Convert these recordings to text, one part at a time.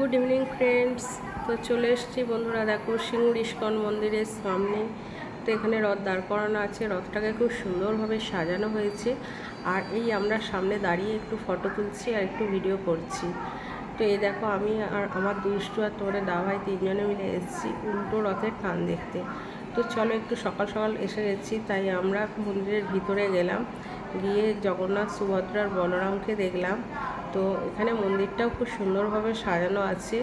Good evening friends. তো চলে এসেছি বন্ধুরা, দেখো সিঙ্গুর ইস্কন মন্দিরের সামনে। তো এখানে রথ দাঁড় করানো আছে, রথটাকে খুব সুন্দরভাবে সাজানো হয়েছে। আর এই আমরা সামনে দাঁড়িয়ে একটু ফটো তুলছি আর একটু ভিডিও করছি। তো এই দেখো আমি আর আমার দুষ্টু আর তোমাদের দাভাই তিনজনে মিলে এসেছি উল্টো রথের টান দেখতে। তো চলো, একটু সকাল সকাল এসে গেছি, তাই আমরা মন্দিরের ভিতরে গেলাম, গিয়ে জগন্নাথ সুভদ্রার বলরামকে দেখলাম। তো এখানে মন্দিরটাও খুব সুন্দরভাবে সাজানো আছে,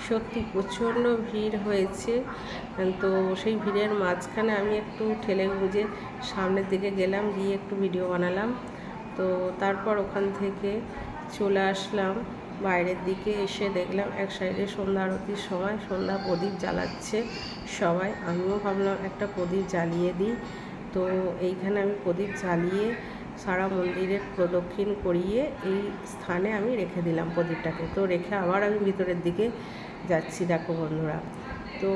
সত্যি প্রচণ্ড ভিড় হয়েছে। তো সেই ভিড়ের মাঝখানে আমি একটু ঠেলে গুঁজে সামনের দিকে গেলাম, গিয়ে একটু ভিডিও বানালাম। তো তারপর ওখান থেকে চলে আসলাম বাইরের দিকে, এসে দেখলাম এক সাইডে সন্ধ্যা আরতির সময় সন্ধ্যা প্রদীপ জ্বালাচ্ছে সবাই। আমিও ভাবলাম একটা প্রদীপ জ্বালিয়ে দিই। তো এইখানে আমি প্রদীপ জ্বালিয়ে সারা মন্দিরের প্রদক্ষিণ করিয়ে এই স্থানে আমি রেখে দিলাম প্রদীপটাকে। তো রেখে আবার আমি ভিতরের দিকে যাচ্ছি, দেখো বন্ধুরা। তো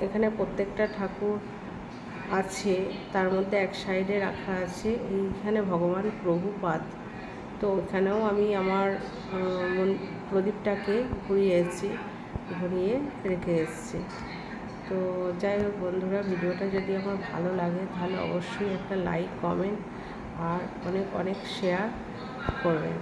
এখানে প্রত্যেকটা ঠাকুর আছে, তার মধ্যে এক সাইডে রাখা আছে এইখানে ভগবান প্রভুপাদ। তো এখানেও আমি আমার প্রদীপটাকে ঘুরিয়ে রেখে এসেছি। তো যাই হোক বন্ধুরা, ভিডিওটা যদি আমার ভালো লাগে তাহলে অবশ্যই একটা লাইক, কমেন্ট আর অনেক শেয়ার করবেন।